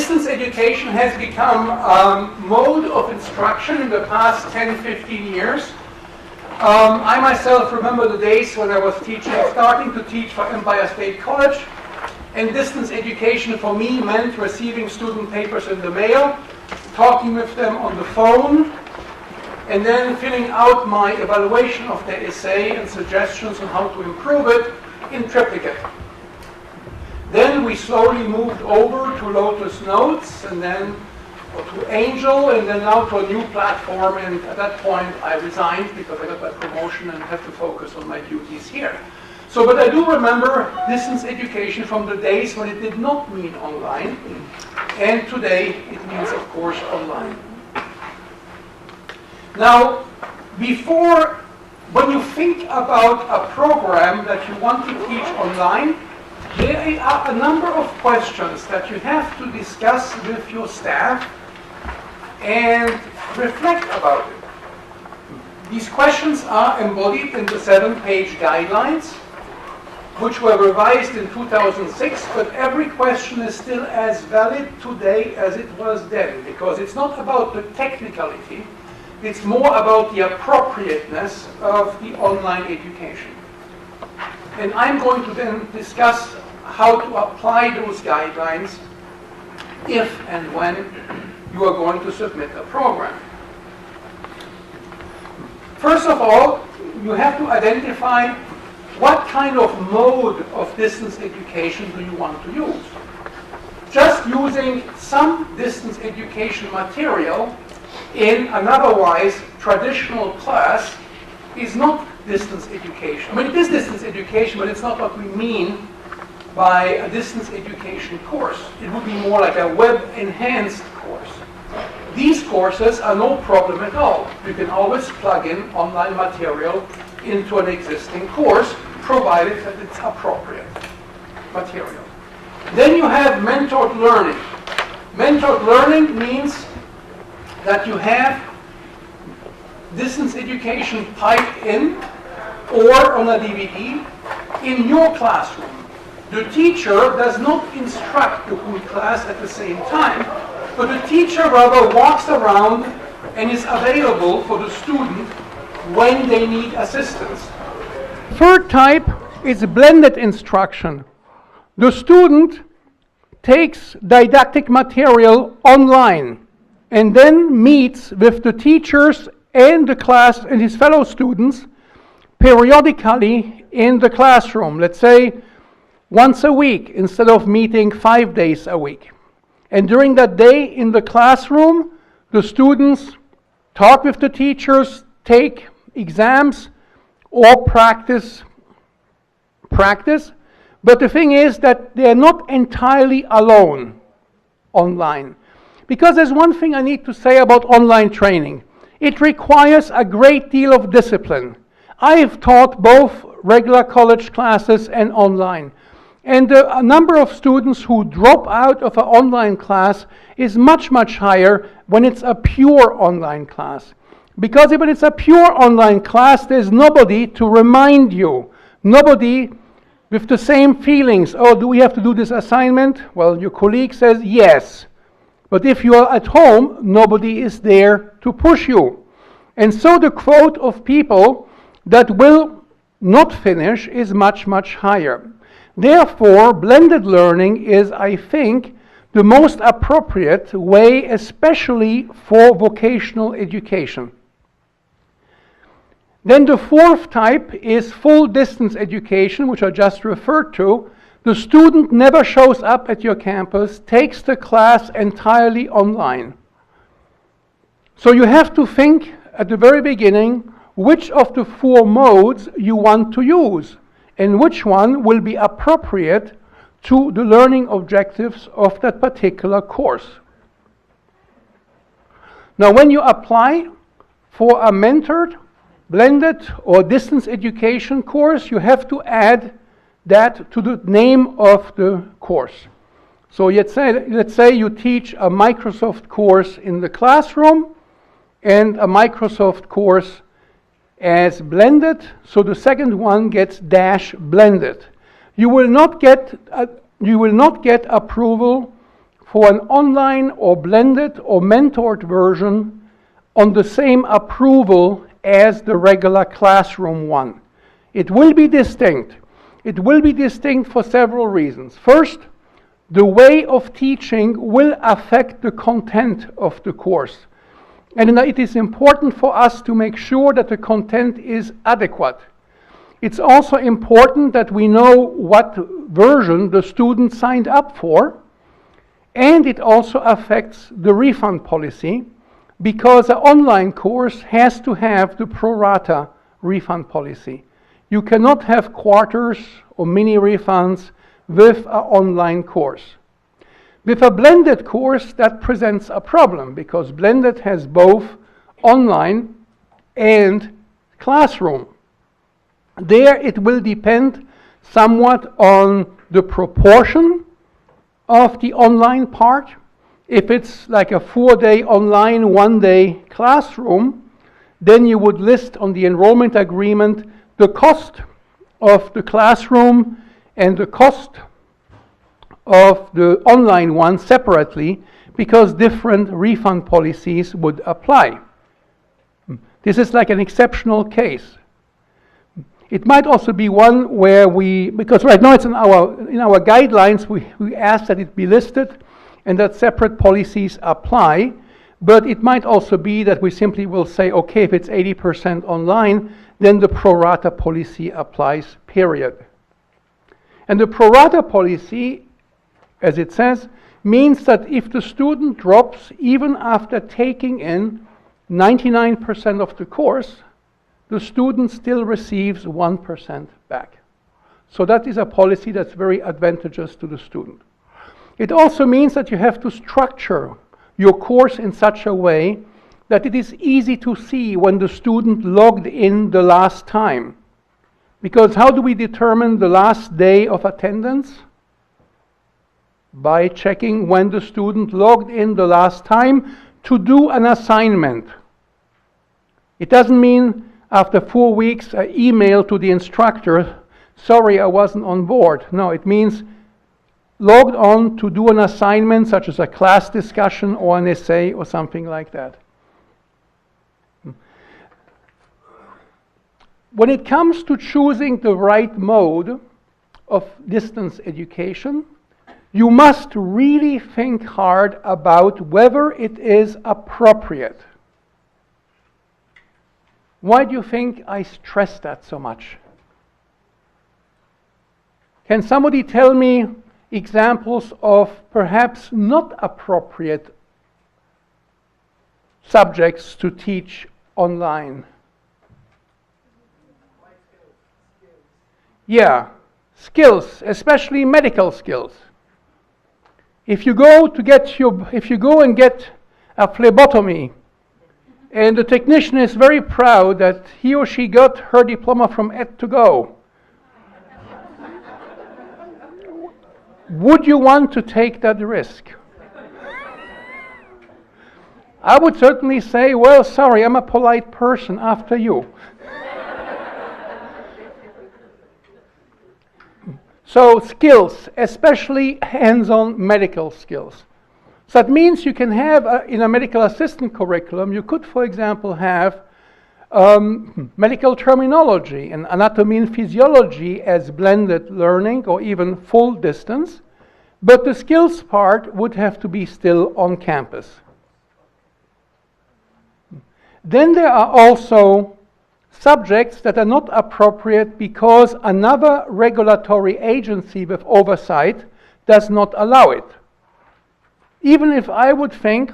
Distance education has become a mode of instruction in the past 10, 15 years. I myself remember the days when I was starting to teach for Empire State College, and distance education for me meant receiving student papers in the mail, talking with them on the phone, and then filling out my evaluation of their essay and suggestions on how to improve it in triplicate. Then we slowly moved over to Lotus Notes, and then to Angel, and then now to a new platform, and at that point I resigned because I got my promotion and had to focus on my duties here. So, but I do remember distance education from the days when it did not mean online, and today it means, of course, online. Now, when you think about a program that you want to teach online, there are a number of questions that you have to discuss with your staff and reflect about it. These questions are embodied in the 7-page guidelines, which were revised in 2006, but every question is still as valid today as it was then, because it's not about the technicality, it's more about the appropriateness of the online education. And I'm going to then discuss how to apply those guidelines if and when you are going to submit a program. First of all, you have to identify what kind of mode of distance education do you want to use. Just using some distance education material in an otherwise traditional class is not distance education. I mean, it is distance education, but it's not what we mean by a distance education course. It would be more like a web-enhanced course. These courses are no problem at all. You can always plug in online material into an existing course, provided that it's appropriate material. Then you have mentored learning. Mentored learning means that you have distance education piped in or on a DVD in your classroom. The teacher does not instruct the whole class at the same time, but the teacher rather walks around and is available for the student when they need assistance. Third type is blended instruction. The student takes didactic material online and then meets with the teachers and the class and his fellow students periodically in the classroom, let's say once a week instead of meeting 5 days a week. And during that day in the classroom, the students talk with the teachers, take exams, or practice. But the thing is that they're not entirely alone online. Because there's one thing I need to say about online training. It requires a great deal of discipline. I have taught both regular college classes and online. And the number of students who drop out of an online class is much, much higher when it's a pure online class. Because when it's a pure online class, there's nobody to remind you. Nobody with the same feelings. Oh, do we have to do this assignment? Well, your colleague says yes. But if you are at home, nobody is there to push you. And so the quote of people that will not finish is much, much higher. Therefore, blended learning is, I think, the most appropriate way, especially for vocational education. Then the fourth type is full distance education, which I just referred to. The student never shows up at your campus, takes the class entirely online. So you have to think at the very beginning which of the four modes you want to use and which one will be appropriate to the learning objectives of that particular course. Now, when you apply for a mentored, blended, or distance education course, you have to add that to the name of the course. So let's say you teach a Microsoft course in the classroom and a Microsoft course as blended, so the second one gets -blended. You will not get approval for an online or blended or mentored version on the same approval as the regular classroom one. It will be distinct. It will be distinct for several reasons. First, the way of teaching will affect the content of the course. And it is important for us to make sure that the content is adequate. It's also important that we know what version the student signed up for, and it also affects the refund policy, because an online course has to have the pro rata refund policy. You cannot have quarters or mini refunds with an online course. With a blended course, that presents a problem, because blended has both online and classroom. There it will depend somewhat on the proportion of the online part. If it's like a 4-day online, 1-day classroom, then you would list on the enrollment agreement the cost of the classroom and the cost of the online one separately, because different refund policies would apply. This is like an exceptional case. It might also be one where because right now it's in our guidelines, we ask that it be listed and that separate policies apply, but it might also be that we simply will say, okay, if it's 80% online, then the pro rata policy applies, period. And the pro rata policy, as it says, means that if the student drops even after taking in 99% of the course, the student still receives 1% back. So that is a policy that's very advantageous to the student. It also means that you have to structure your course in such a way that it is easy to see when the student logged in the last time. Because how do we determine the last day of attendance? By checking when the student logged in the last time to do an assignment. It doesn't mean after 4 weeks an email to the instructor, sorry, I wasn't on board. No, it means logged on to do an assignment such as a class discussion or an essay or something like that. When it comes to choosing the right mode of distance education, you must really think hard about whether it is appropriate. Why do you think I stress that so much? Can somebody tell me examples of perhaps not appropriate subjects to teach online? Yeah, skills, especially medical skills. If you go and get a phlebotomy, and the technician is very proud that he or she got her diploma from ed2go, would you want to take that risk? I would certainly say, well, sorry, I'm a polite person, after you. So skills, especially hands-on medical skills. So that means you can have, in a medical assistant curriculum, you could, for example, have medical terminology and anatomy and physiology as blended learning or even full distance, but the skills part would have to be still on campus. Then there are also subjects that are not appropriate because another regulatory agency with oversight does not allow it. Even if I would think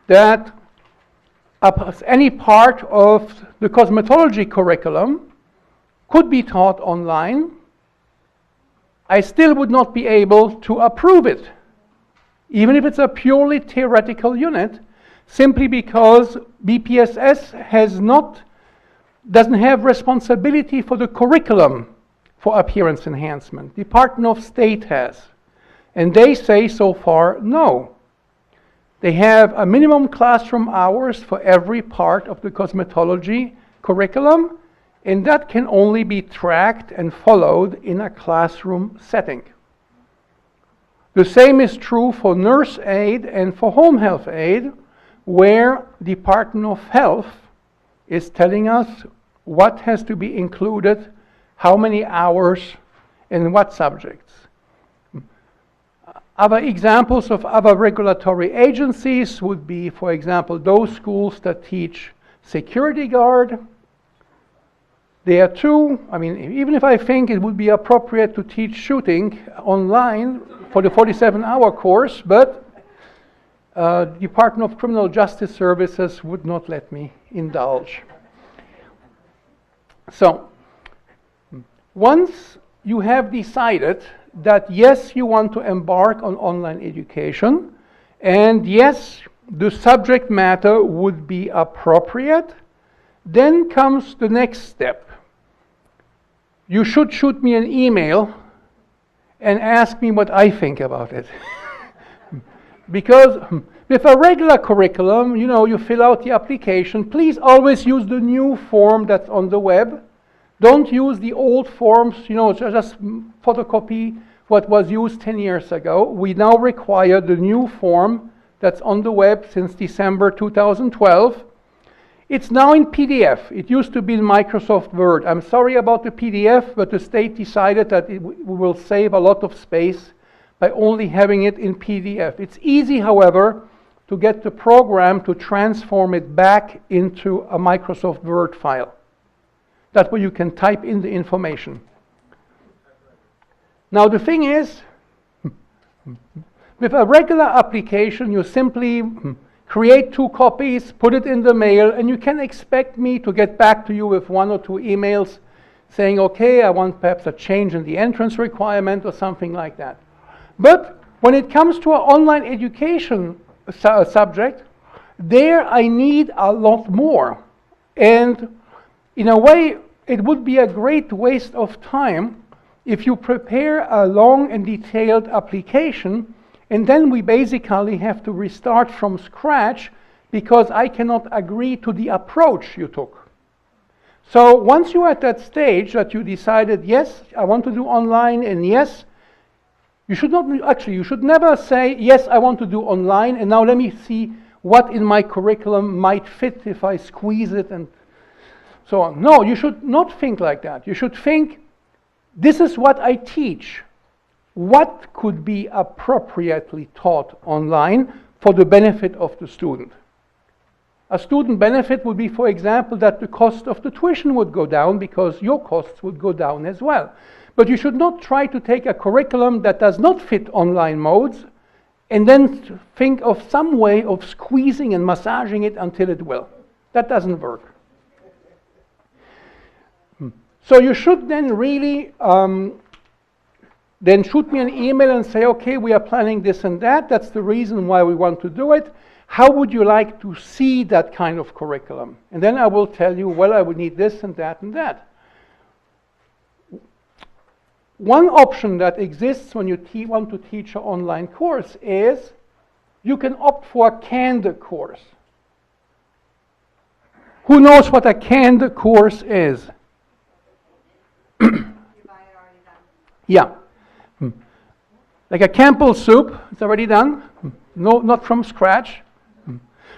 that any part of the cosmetology curriculum could be taught online, I still would not be able to approve it, even if it's a purely theoretical unit, simply because BPSS doesn't have responsibility for the curriculum for appearance enhancement. Department of State has. And they say so far, no. They have a minimum classroom hours for every part of the cosmetology curriculum, and that can only be tracked and followed in a classroom setting. The same is true for nurse aid and for home health aid, where Department of Health is telling us what has to be included, how many hours, and what subjects. Other examples of other regulatory agencies would be, for example, those schools that teach security guard. There too, I mean, even if I think it would be appropriate to teach shooting online for the 47-hour course, but Department of Criminal Justice Services would not let me indulge. So, once you have decided that yes, you want to embark on online education, and yes, the subject matter would be appropriate, then comes the next step. You should shoot me an email and ask me what I think about it. Because with a regular curriculum, you know, you fill out the application. Please always use the new form that's on the web. Don't use the old forms, you know, just photocopy what was used 10 years ago. We now require the new form that's on the web since December 2012. It's now in PDF. It used to be in Microsoft Word. I'm sorry about the PDF, but the state decided that we will save a lot of space by only having it in PDF. It's easy, however, to get the program to transform it back into a Microsoft Word file. That way you can type in the information. Now the thing is, with a regular application, you simply create 2 copies, put it in the mail, and you can expect me to get back to you with 1 or 2 emails saying, okay, I want perhaps a change in the entrance requirement or something like that. But when it comes to an online education subject, there I need a lot more. And in a way, it would be a great waste of time if you prepare a long and detailed application and then we basically have to restart from scratch because I cannot agree to the approach you took. So once you're at that stage that you decided, yes, I want to do online, and yes, you should not, actually, you should never say, yes, I want to do online, and now let me see what in my curriculum might fit if I squeeze it and so on. No, you should not think like that. You should think, this is what I teach. What could be appropriately taught online for the benefit of the student? A student benefit would be, for example, that the cost of the tuition would go down because your costs would go down as well. But you should not try to take a curriculum that does not fit online modes and then think of some way of squeezing and massaging it until it will. That doesn't work. So you should then really then shoot me an email and say, okay, we are planning this and that. That's the reason why we want to do it. How would you like to see that kind of curriculum? And then I will tell you, well, I would need this and that and that. One option that exists when you want to teach an online course is you can opt for a canned course. Who knows what a canned course is? Yeah. Like a Campbell soup, it's already done. No, not from scratch.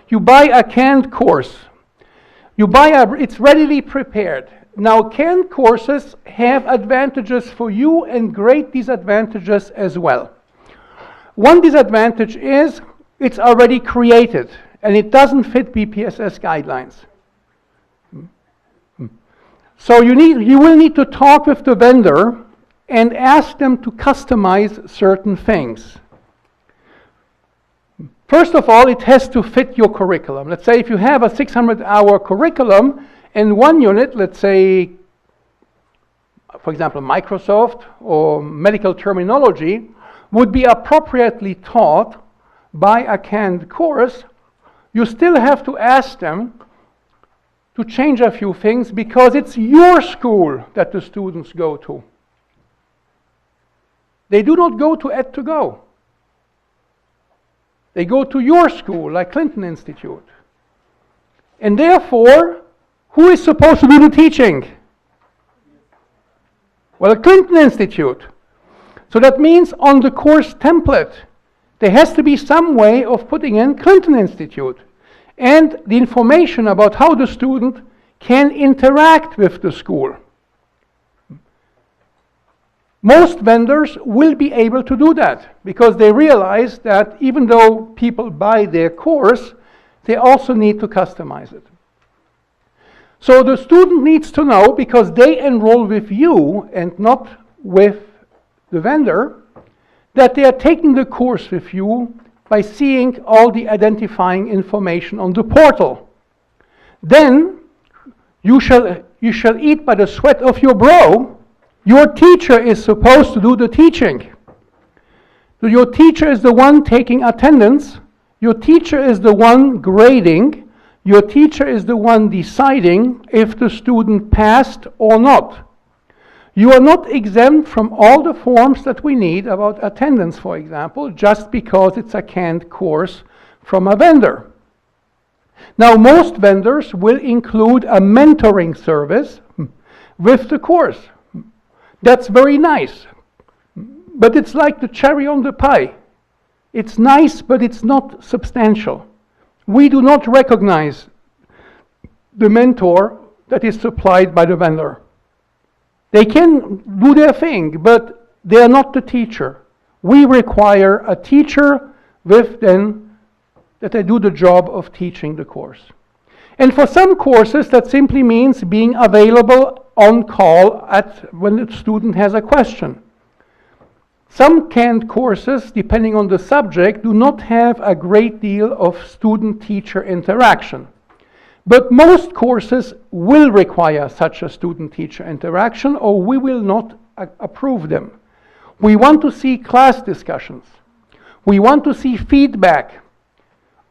You buy a canned course. It's readily prepared. Now, canned courses have advantages for you and great disadvantages as well. One disadvantage is it's already created and it doesn't fit BPSS guidelines. So you will need to talk with the vendor and ask them to customize certain things. First of all, it has to fit your curriculum. Let's say if you have a 600-hour curriculum and one unit, let's say, for example, Microsoft or medical terminology, would be appropriately taught by a canned course, you still have to ask them to change a few things because it's your school that the students go to. They do not go to Ed2Go. They go to your school, like Clinton Institute. And therefore, who is supposed to do the teaching? Well, Clinton Institute. So that means on the course template, there has to be some way of putting in Clinton Institute and the information about how the student can interact with the school. Most vendors will be able to do that because they realize that even though people buy their course, they also need to customize it. So the student needs to know, because they enroll with you and not with the vendor, that they are taking the course with you by seeing all the identifying information on the portal. Then you shall eat by the sweat of your brow. Your teacher is supposed to do the teaching. So your teacher is the one taking attendance. Your teacher is the one grading. Your teacher is the one deciding if the student passed or not. You are not exempt from all the forms that we need about attendance, for example, just because it's a canned course from a vendor. Now, most vendors will include a mentoring service with the course. That's very nice, but it's like the cherry on the pie. It's nice, but it's not substantial. We do not recognize the mentor that is supplied by the vendor. They can do their thing, but they are not the teacher. We require a teacher with them that they do the job of teaching the course. And for some courses, that simply means being available on call when the student has a question. Some canned courses, depending on the subject, do not have a great deal of student-teacher interaction. But most courses will require such a student-teacher interaction, or we will not approve them. We want to see class discussions. We want to see feedback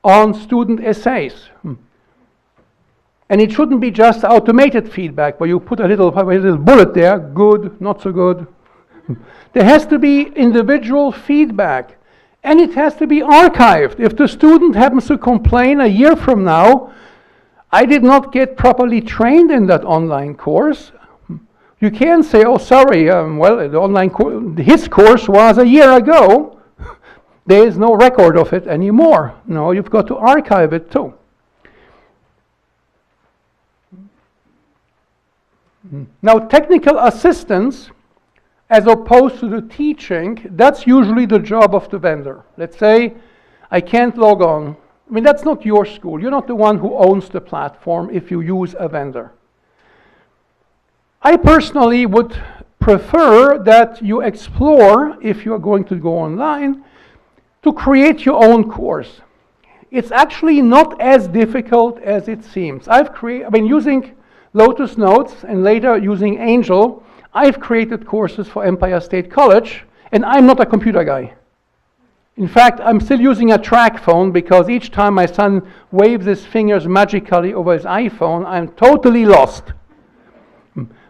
on student essays. And it shouldn't be just automated feedback where you put a little bullet there, good, not so good. There has to be individual feedback, and it has to be archived. If the student happens to complain a year from now, I did not get properly trained in that online course, you can't say, oh, sorry, well, the online his course was a year ago. There is no record of it anymore. No, you've got to archive it too. Now, technical assistance, as opposed to the teaching, that's usually the job of the vendor. Let's say I can't log on. I mean, that's not your school. You're not the one who owns the platform if you use a vendor. I personally would prefer that you explore, if you are going to go online, to create your own course. It's actually not as difficult as it seems. I've been using Lotus Notes and later using Angel. I've created courses for Empire State College, and I'm not a computer guy. In fact, I'm still using a track phone because each time my son waves his fingers magically over his iPhone, I'm totally lost.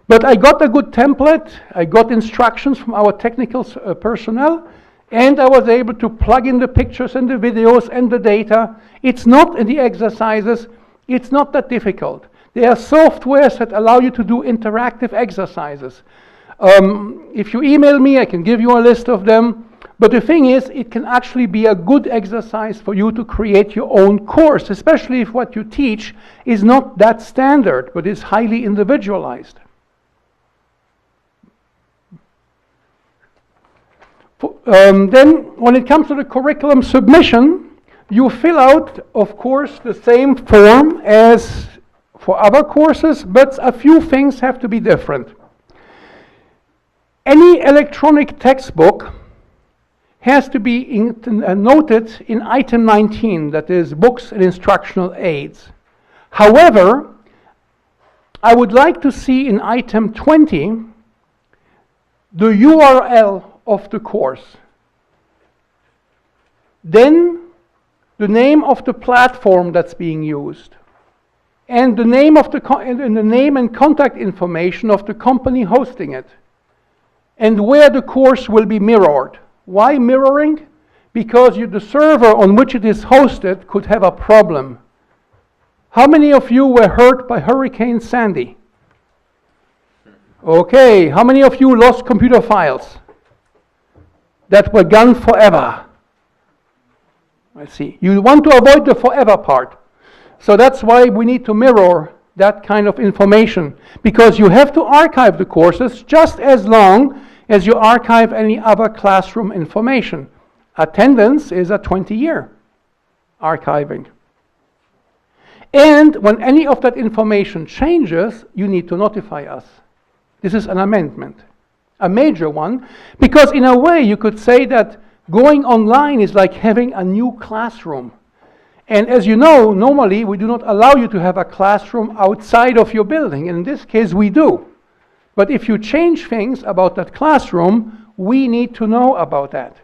But I got a good template, I got instructions from our technical personnel, and I was able to plug in the pictures and the videos and the data. It's not in the exercises, it's not that difficult. There are softwares that allow you to do interactive exercises. If you email me, I can give you a list of them. But the thing is, it can actually be a good exercise for you to create your own course, especially if what you teach is not that standard, but is highly individualized. Then, when it comes to the curriculum submission, you fill out, of course, the same form as for other courses, but a few things have to be different. Any electronic textbook has to be noted in item 19, that is books and instructional aids. However, I would like to see in item 20 the URL of the course. Then the name of the platform that's being used, and the name of the name and contact information of the company hosting it, and where the course will be mirrored. Why mirroring? Because the server on which it is hosted could have a problem. How many of you were hurt by Hurricane Sandy? Okay, how many of you lost computer files? that were gone forever. Let's see. You want to avoid the forever part. So that's why we need to mirror that kind of information, because you have to archive the courses just as long as you archive any other classroom information. Attendance is a 20-year archiving. And when any of that information changes, you need to notify us. This is an amendment, a major one, because in a way you could say that going online is like having a new classroom. And as you know, normally we do not allow you to have a classroom outside of your building. In this case, we do. But if you change things about that classroom, we need to know about that.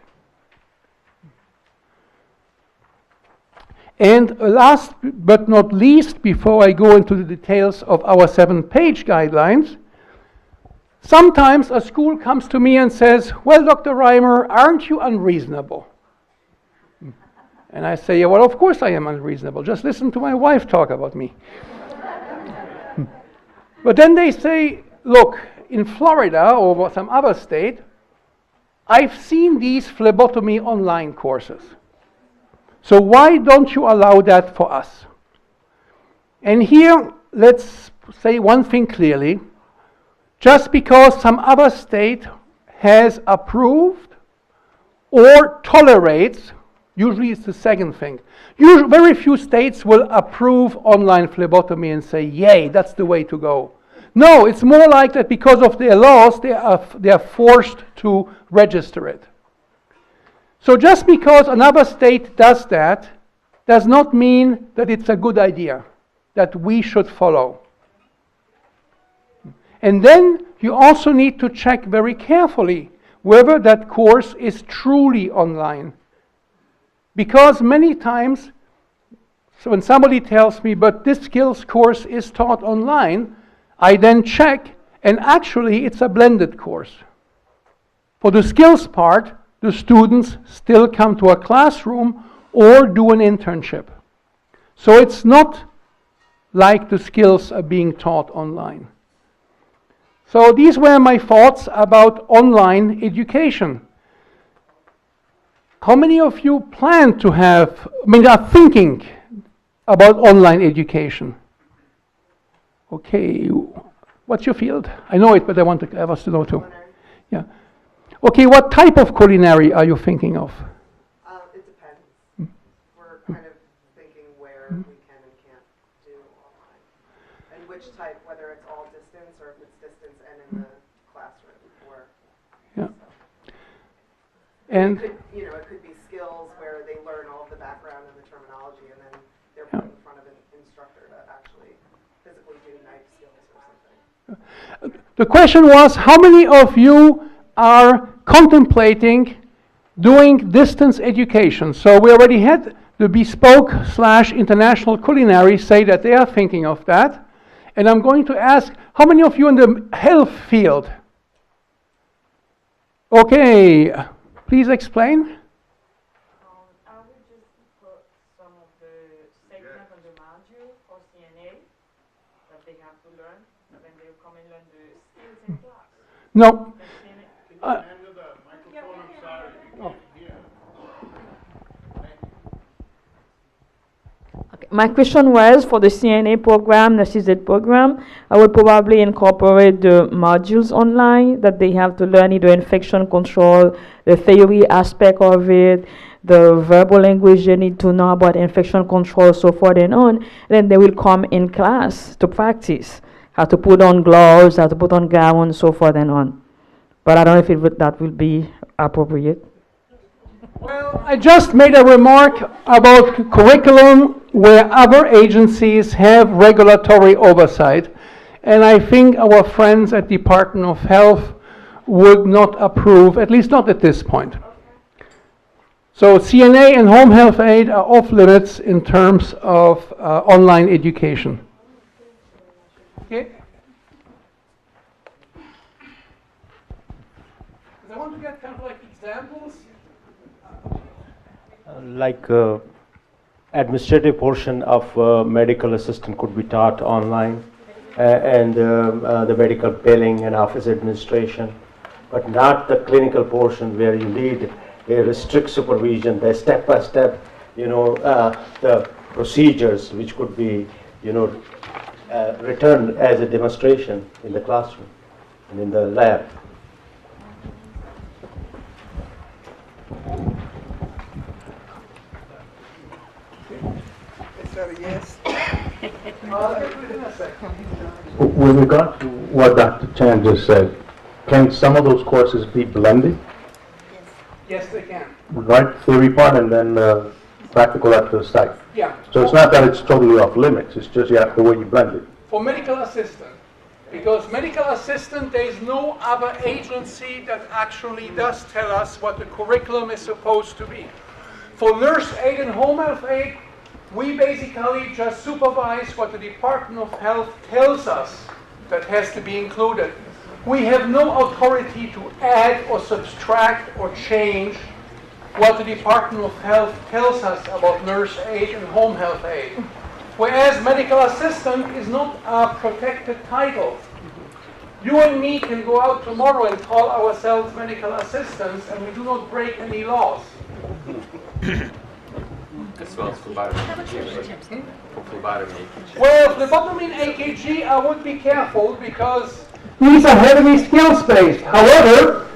And last but not least, before I go into the details of our 7-page guidelines, sometimes a school comes to me and says, well, Dr. REIMER, aren't you unreasonable? And I say, yeah, well, of course I am unreasonable. Just listen to my wife talk about me. But then they say, look, in Florida or some other state, I've seen these phlebotomy online courses. So why don't you allow that for us? And here, let's say one thing clearly. Just because some other state has approved or tolerates, usually it's the second thing. Very few states will approve online phlebotomy and say, yay, that's the way to go. No, it's more like that because of their laws, they are forced to register it. So just because another state does that, does not mean that it's a good idea, that we should follow. And then you also need to check very carefully whether that course is truly online. Because many times, so when somebody tells me, but this skills course is taught online, I then check, and actually it's a blended course. For the skills part, the students still come to a classroom or do an internship. So it's not like the skills are being taught online. So these were my thoughts about online education. How many of you plan to have, are thinking about online education? Okay, what's your field? I know it, but I want us to know too. Yeah. Okay, what type of culinary are you thinking of? It depends. We're kind of thinking where we can and can't do online. And which type, whether it's all distance or if it's distance and in the classroom. Or yeah. So. And it could be skills where they learn all of the background and the terminology and then they're put in front of an instructor to actually physically do knife skills or something. The question was, how many of you are contemplating doing distance education? So we already had the bespoke/international culinary say that they are thinking of that. And I'm going to ask, how many of you in the health field? Okay, please explain. I would just put some of the segments on the module for CNA that they have to learn, and then they'll come and learn the skills in class. No. My question was for the CNA program, the CZ program, I would probably incorporate the modules online that they have to learn, either infection control, the theory aspect of it, the verbal language they need to know about infection control, so forth and on. Then they will come in class to practice how to put on gloves, how to put on gowns, so forth and on. But I don't know if that will be appropriate. Well, I just made a remark about curriculum where other agencies have regulatory oversight, and I think our friends at Department of Health would not approve, at least not at this point. So CNA and home health aid are off limits in terms of online education. Okay. I want to get kind of like examples. Administrative portion of medical assistant could be taught online, and the medical billing and office administration, but not the clinical portion where you need a strict supervision, the step-by-step, the procedures which could be, returned as a demonstration in the classroom and in the lab. Is that a yes? With regard to what Dr. Chan just said, can some of those courses be blended? Yes, they can. Right, theory part and then practical at the site. Yeah. So it's not that it's totally off limits, it's just the way you blend it. For medical assistant, because medical assistant, there is no other agency that actually does tell us what the curriculum is supposed to be. For nurse aid and home health aid, we basically just supervise what the Department of Health tells us that has to be included. We have no authority to add or subtract or change what the Department of Health tells us about nurse aid and home health aid. Whereas medical assistant is not a protected title. You and me can go out tomorrow and call ourselves medical assistants and we do not break any laws. As well as phlebotomy AKG. For phlebotomy AKG. Well, phlebotomy and AKG, I would be careful because these are heavily skills-based. However,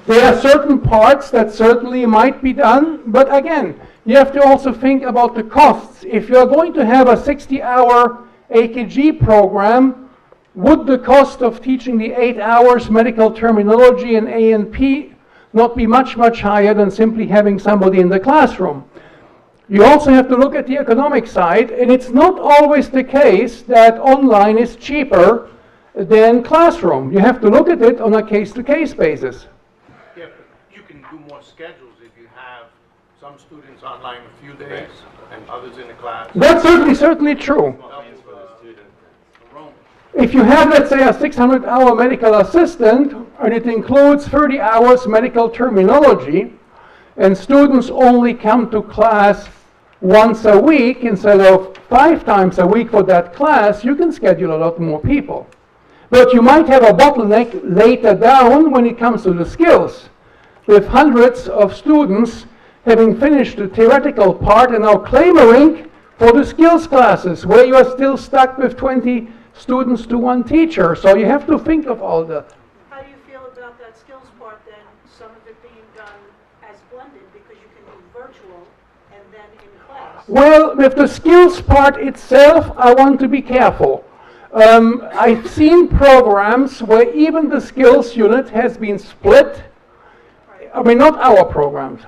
there are certain parts that certainly might be done, but again, you have to also think about the costs. If you're going to have a 60-hour AKG program, would the cost of teaching the 8 hours medical terminology and A&P not be much, much higher than simply having somebody in the classroom? You also have to look at the economic side, and it's not always the case that online is cheaper than classroom. You have to look at it on a case-to-case basis. Yeah, but you can do more schedules if you have some students online a few days and others in the class. That's certainly true. If you have, let's say, a 600-hour medical assistant, and it includes 30 hours medical terminology, and students only come to class once a week instead of 5 times a week for that class, you can schedule a lot more people. But you might have a bottleneck later down when it comes to the skills, with hundreds of students having finished the theoretical part and now clamoring for the skills classes, where you are still stuck with 20 students to one teacher. So you have to think of all that. How do you feel about that skills part then, some of it being done as blended because you can do virtual and then in class? Well, with the skills part itself, I want to be careful. I've seen programs where even the skills unit has been split. I mean, not our programs.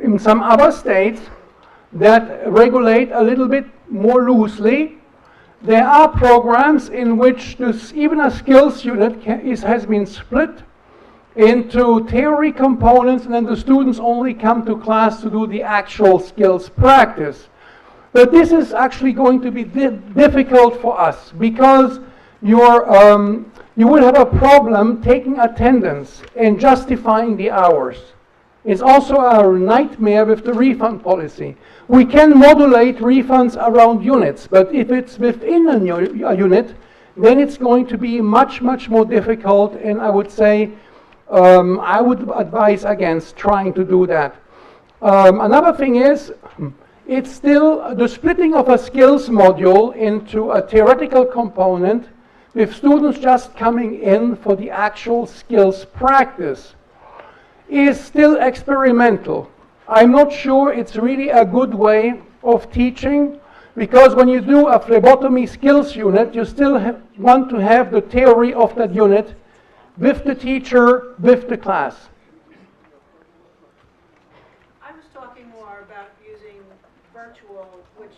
In some other states that regulate a little bit more loosely, there are programs in which even a skills unit has been split into theory components, and then the students only come to class to do the actual skills practice. But this is actually going to be difficult for us because you will have a problem taking attendance and justifying the hours. It's also a nightmare with the refund policy. We can modulate refunds around units, but if it's within a unit, then it's going to be much, much more difficult, and I would say I would advise against trying to do that. Another thing is, it's still the splitting of a skills module into a theoretical component with students just coming in for the actual skills practice is still experimental. I'm not sure it's really a good way of teaching, because when you do a phlebotomy skills unit, you still want to have the theory of that unit with the teacher, with the class. I was talking more about using virtual, which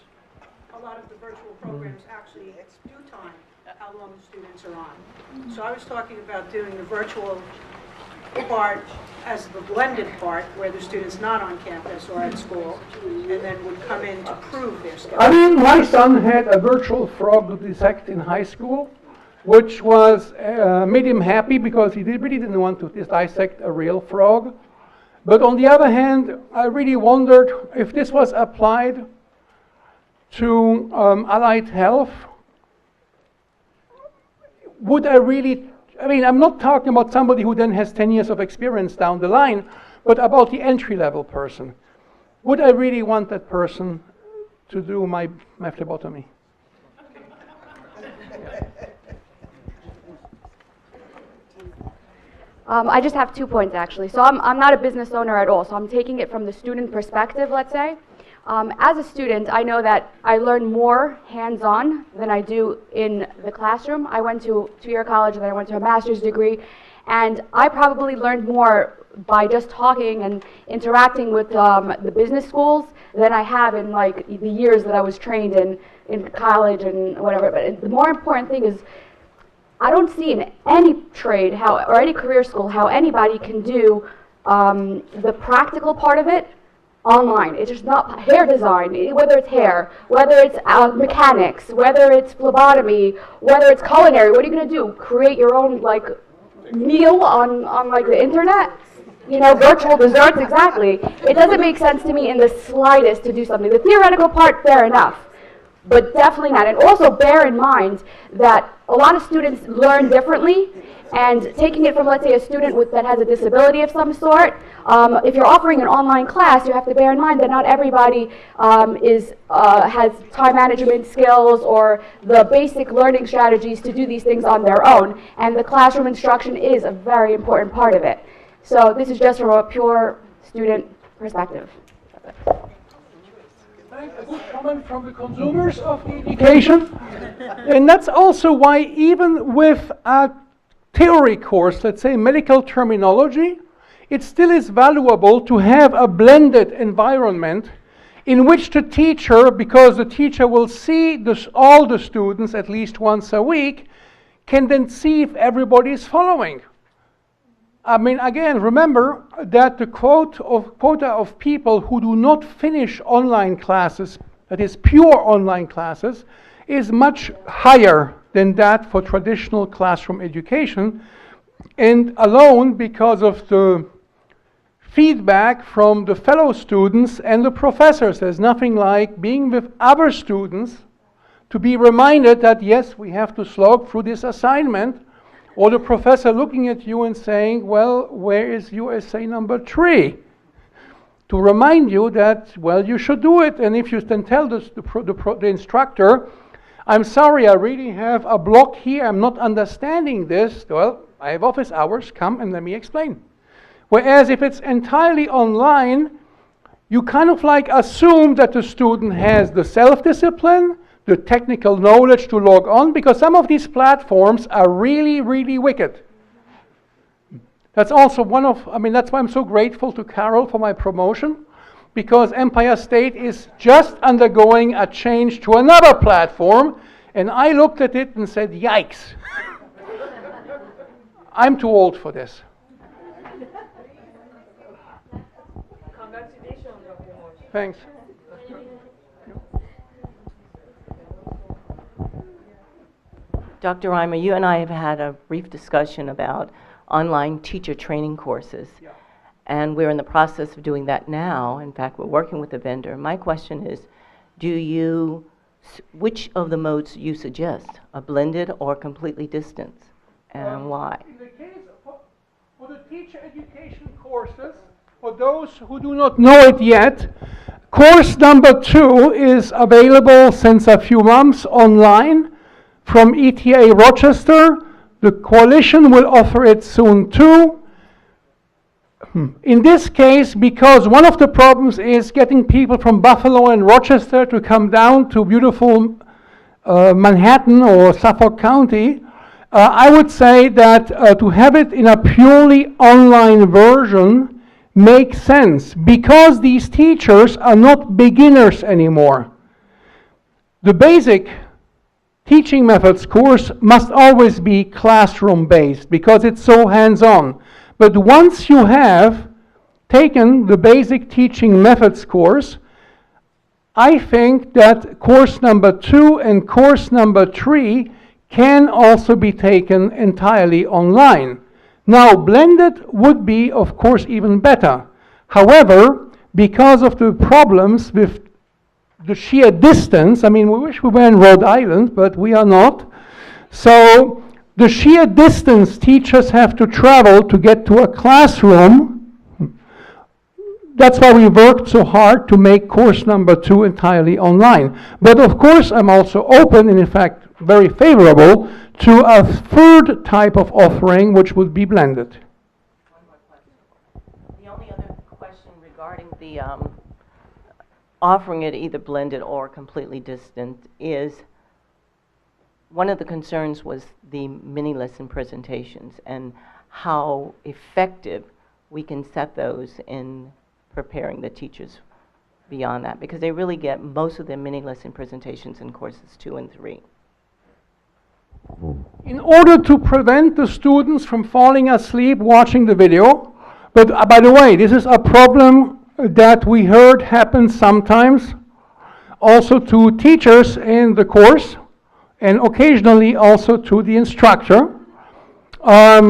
a lot of the virtual programs actually do time how long the students are on. So I was talking about doing the virtual part as the blended part, where the student's not on campus or at school, and then would come in to prove their skills. I mean, my son had a virtual frog to dissect in high school, which was made him happy because he really didn't want to dissect a real frog. But on the other hand, I really wondered if this was applied to allied health, would I really I mean, I'm not talking about somebody who then has 10 years of experience down the line, but about the entry-level person. Would I really want that person to do my phlebotomy? I just have 2 points, actually. So I'm not a business owner at all, so I'm taking it from the student perspective, let's say. As a student, I know that I learn more hands-on than I do in the classroom. I went to two-year college, and then I went to a master's degree, and I probably learned more by just talking and interacting with the business schools than I have in like the years that I was trained in college and whatever. But the more important thing is, I don't see in any trade or any career school how anybody can do the practical part of it online. It's just not hair design, whether it's hair, whether it's mechanics, whether it's phlebotomy, whether it's culinary. What are you going to do? Create your own like meal on like the internet? You know, virtual desserts, exactly. It doesn't make sense to me in the slightest to do something. The theoretical part, fair enough, but definitely not. And also bear in mind that a lot of students learn differently, and taking it from, let's say, a student that has a disability of some sort, if you're offering an online class, you have to bear in mind that not everybody has time management skills or the basic learning strategies to do these things on their own, and the classroom instruction is a very important part of it. So this is just from a pure student perspective. A good comment from the consumers of the education. And that's also why even with a theory course, let's say medical terminology, it still is valuable to have a blended environment in which the teacher, because the teacher will see all the students at least once a week, can then see if everybody is following. I mean, again, remember that the quota of people who do not finish online classes, that is pure online classes, is much higher than that for traditional classroom education, and alone because of the feedback from the fellow students and the professors. There's nothing like being with other students to be reminded that, yes, we have to slog through this assignment, or the professor looking at you and saying, well, where is your essay number 3? To remind you that, well, you should do it. And if you then tell the instructor, I'm sorry, I really have a block here, I'm not understanding this, well, I have office hours, come and let me explain. Whereas if it's entirely online, you kind of like assume that the student has the self-discipline, the technical knowledge to log on, because some of these platforms are really, really wicked. That's also that's why I'm so grateful to Carol for my promotion, because Empire State is just undergoing a change to another platform, and I looked at it and said, yikes. I'm too old for this. Thanks. Dr. REIMER, you and I have had a brief discussion about online teacher training courses. Yeah. And we're in the process of doing that now. In fact, we're working with a vendor. My question is, which of the modes do you suggest? A blended or completely distance? And why? In the case for the teacher education courses, for those who do not know it yet, course number 2 is available since a few months online from ETA Rochester. The coalition will offer it soon too. In this case, because one of the problems is getting people from Buffalo and Rochester to come down to beautiful Manhattan or Suffolk County, I would say that to have it in a purely online version makes sense, because these teachers are not beginners anymore. The basic teaching methods course must always be classroom-based because it's so hands-on. But once you have taken the basic teaching methods course, I think that course number 2 and course number 3 can also be taken entirely online. Now, blended would be, of course, even better. However, because of the problems with the sheer distance, I mean, we wish we were in Rhode Island, but we are not. So the sheer distance teachers have to travel to get to a classroom, that's why we worked so hard to make course number 2 entirely online. But of course, I'm also open, and in fact, very favorable to a third type of offering, which would be blended. One more question. The only other question regarding the offering it either blended or completely distant is one of the concerns was the mini lesson presentations and how effective we can set those in preparing the teachers beyond that, because they really get most of their mini lesson presentations in courses 2 and 3. In order to prevent the students from falling asleep watching the video, but by the way, this is a problem that we heard happen sometimes also to teachers in the course and occasionally also to the instructor. I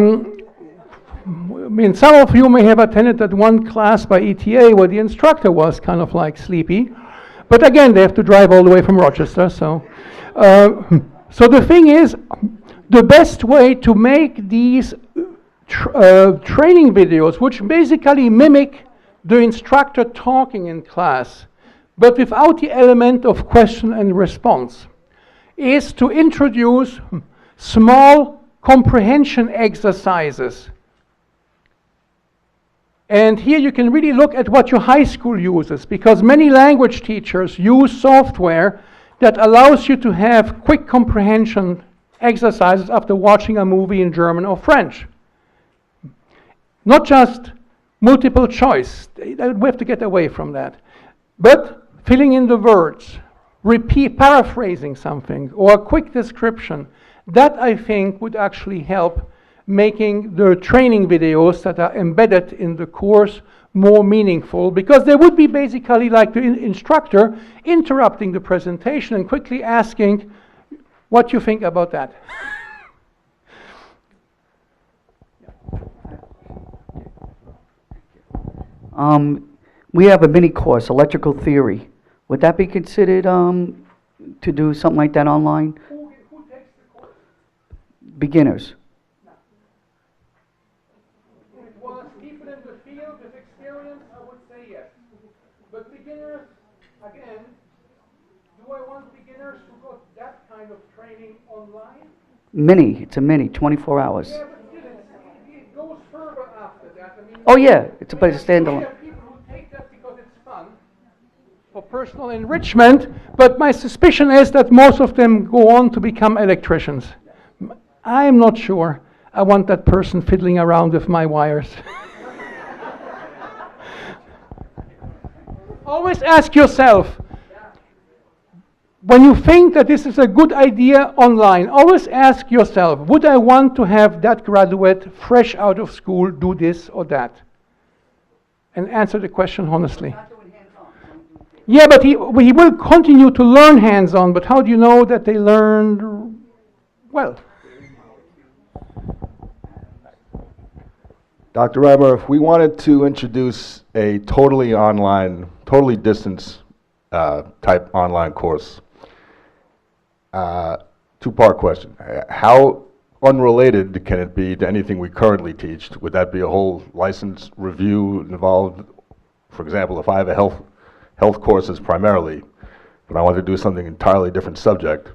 mean, some of you may have attended that one class by ETA where the instructor was kind of like sleepy. But again, they have to drive all the way from Rochester. So the thing is, the best way to make these training videos, which basically mimic the instructor talking in class, but without the element of question and response, is to introduce small comprehension exercises. And here you can really look at what your high school uses, because many language teachers use software that allows you to have quick comprehension exercises after watching a movie in German or French. Not just multiple choice, we have to get away from that, but filling in the words, paraphrasing something, or a quick description. That, I think, would actually help making the training videos that are embedded in the course more meaningful, because they would be basically like the instructor interrupting the presentation and quickly asking what you think about that. We have a mini course, electrical theory. Would that be considered to do something like that online? Who takes the course? Beginners. If it was people in the field with experience, I would say yes. But beginners, again, do I want beginners who got that kind of training online? Mini, it's a mini, 24 hours. Yeah, but still, it goes further after that. I mean, Oh yeah, it's a standalone. There are people who take that because it's fun, for personal enrichment, but my suspicion is that most of them go on to become electricians. I'm not sure I want that person fiddling around with my wires. Always ask yourself, when you think that this is a good idea online, always ask yourself, would I want to have that graduate fresh out of school do this or that? And answer the question honestly. Yeah, but he will continue to learn hands-on, but how do you know that they learned well? Dr. REIMER, if we wanted to introduce a totally online, totally distance type online course, two-part question. How unrelated can it be to anything we currently teach? Would that be a whole license review involved? For example, if I have a health courses primarily, but I want to do something entirely different subject.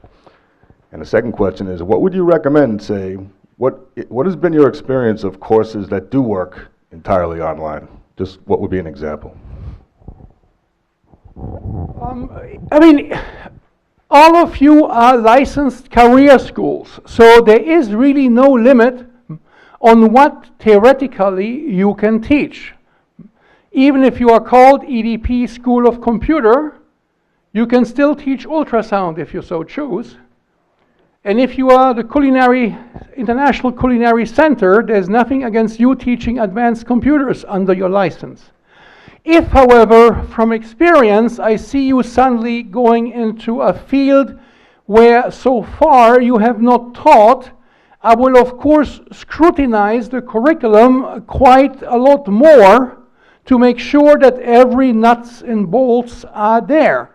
And the second question is, what would you recommend, say, what has been your experience of courses that do work entirely online? Just what would be an example? I mean, all of you are licensed career schools, so there is really no limit on what theoretically you can teach. Even if you are called EDP School of Computer, you can still teach ultrasound if you so choose. And if you are the International Culinary Center, there's nothing against you teaching advanced computers under your license. If, however, from experience, I see you suddenly going into a field where so far you have not taught, I will of course scrutinize the curriculum quite a lot more to make sure that every nuts and bolts are there.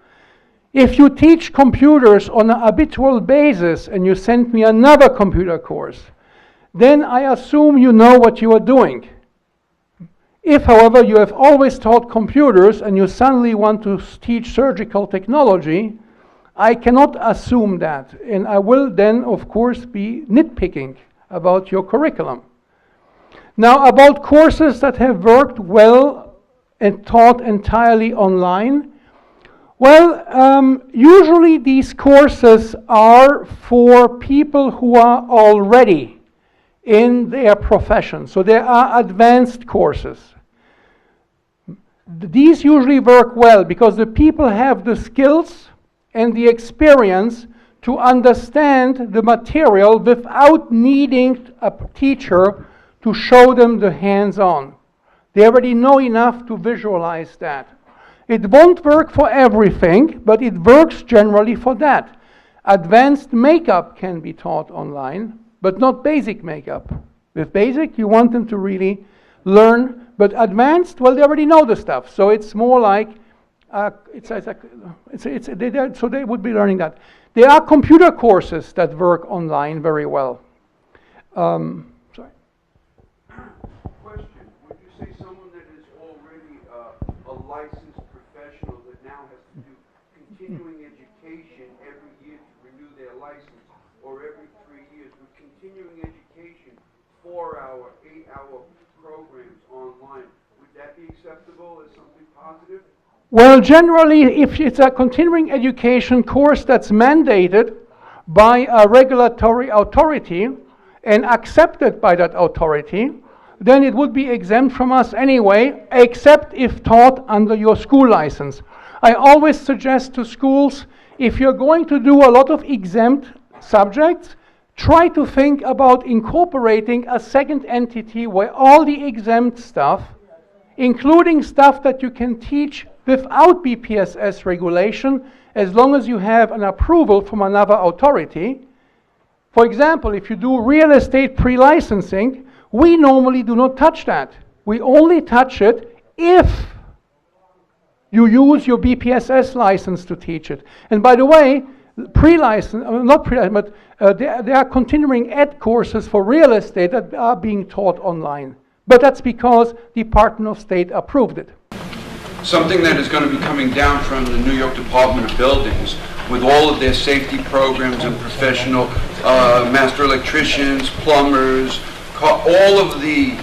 If you teach computers on an habitual basis and you send me another computer course, then I assume you know what you are doing. If, however, you have always taught computers and you suddenly want to teach surgical technology, I cannot assume that. And I will then, of course, be nitpicking about your curriculum. Now, about courses that have worked well and taught entirely online, well, usually these courses are for people who are already in their profession. So there are advanced courses. These usually work well because the people have the skills and the experience to understand the material without needing a teacher to show them the hands-on. They already know enough to visualize that. It won't work for everything, but it works generally for that. Advanced makeup can be taught online, but not basic makeup. With basic, you want them to really learn, but advanced, well, they already know the stuff. So it's more like, so they would be learning that. There are computer courses that work online very well. Sorry. Question, would you say someone that is already a licensed professional that now has to do continuing education every year to renew their license, or every 3 years, with continuing education, 4-hour, 8-hour programs online, would that be acceptable as something positive? Well, generally, if it's a continuing education course that's mandated by a regulatory authority and accepted by that authority, then it would be exempt from us anyway, except if taught under your school license. I always suggest to schools, if you're going to do a lot of exempt subjects, try to think about incorporating a second entity where all the exempt stuff, including stuff that you can teach without BPSS regulation, as long as you have an approval from another authority. For example, if you do real estate pre-licensing, we normally do not touch that. We only touch it if you use your BPSS license to teach it. And by the way, pre-license, not pre-license, but there are continuing ed courses for real estate that are being taught online. But that's because the Department of State approved it. Something that is going to be coming down from the New York Department of Buildings with all of their safety programs and professional master electricians, plumbers, all of the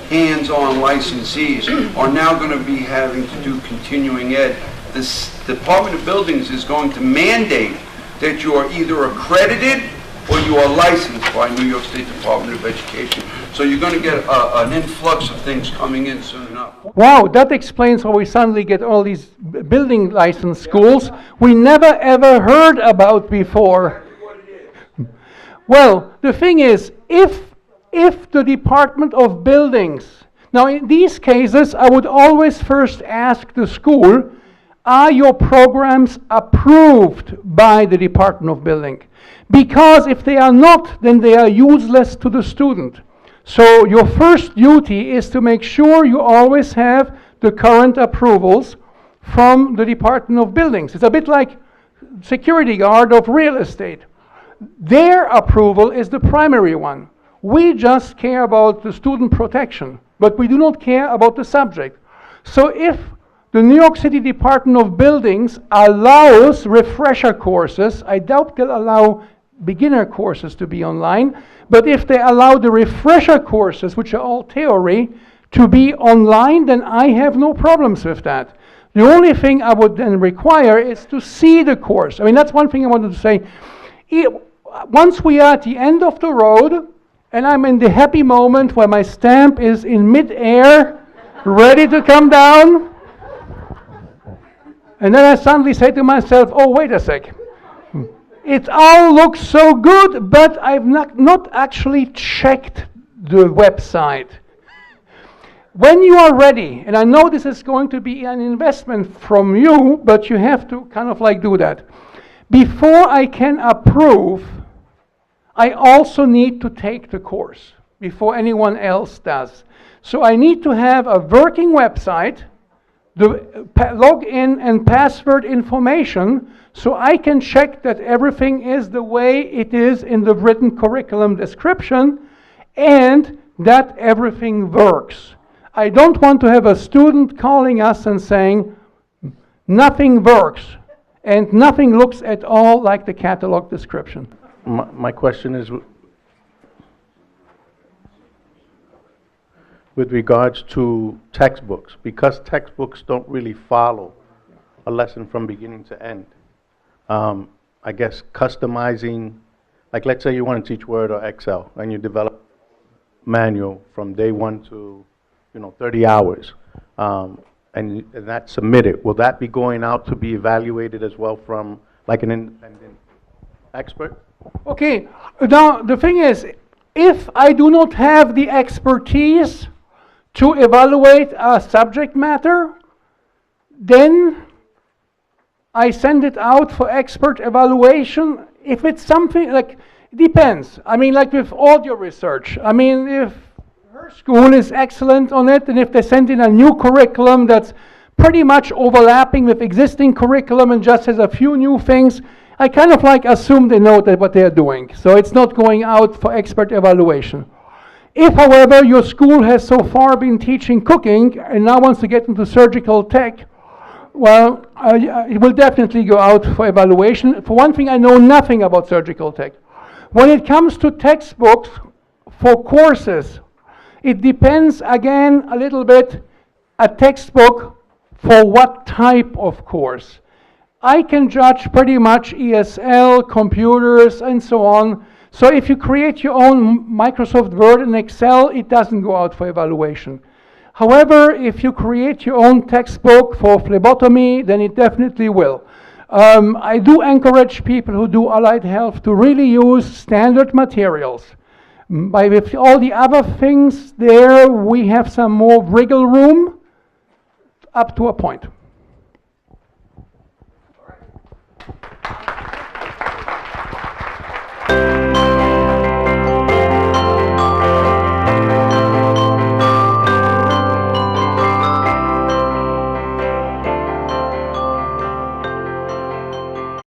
hands-on licensees are now going to be having to do continuing ed. This Department of Buildings is going to mandate that you are either accredited or you are licensed by New York State Department of Education. So you're going to get an influx of things coming in soon enough. Wow, that explains why we suddenly get all these building license schools we never ever heard about before. Well, the thing is, if the Department of Buildings, now in these cases, I would always first ask the school, are your programs approved by the Department of Building? Because if they are not, then they are useless to the student. So your first duty is to make sure you always have the current approvals from the Department of Buildings. It's a bit like security guard of real estate. Their approval is the primary one. We just care about the student protection, but we do not care about the subject. So if the New York City Department of Buildings allows refresher courses, I doubt they'll allow beginner courses to be online, but if they allow the refresher courses, which are all theory, to be online, then I have no problems with that. The only thing I would then require is to see the course. I mean, that's one thing I wanted to say. Once we are at the end of the road, and I'm in the happy moment where my stamp is in mid-air, ready to come down, and then I suddenly say to myself, oh, wait a sec. It all looks so good, but I've not actually checked the website. When you are ready, and I know this is going to be an investment from you, but you have to kind of like do that. Before I can approve, I also need to take the course before anyone else does. So I need to have a working website, the login and password information so I can check that everything is the way it is in the written curriculum description and that everything works. I don't want to have a student calling us and saying, nothing works, and nothing looks at all like the catalog description. My question is, with regards to textbooks, because textbooks don't really follow a lesson from beginning to end. I guess customizing, like let's say you want to teach Word or Excel, and you develop manual from day 1 to 30 hours, and that's submitted. Will that be going out to be evaluated as well from like an independent expert? Okay, now the thing is, if I do not have the expertise to evaluate a subject matter, then I send it out for expert evaluation. If it's something like, it depends. I mean, like with audio research, I mean, if her school is excellent on it, and if they send in a new curriculum that's pretty much overlapping with existing curriculum and just has a few new things, I kind of like assume they know that what they're doing. So it's not going out for expert evaluation. If, however, your school has so far been teaching cooking and now wants to get into surgical tech, well, it will definitely go out for evaluation. For one thing, I know nothing about surgical tech. When it comes to textbooks for courses, it depends, again, a little bit, a textbook for what type of course. I can judge pretty much ESL, computers, and so on. So if you create your own Microsoft Word and Excel, it doesn't go out for evaluation. However, if you create your own textbook for phlebotomy, then it definitely will. I do encourage people who do allied health to really use standard materials. With all the other things there, we have some more wriggle room up to a point.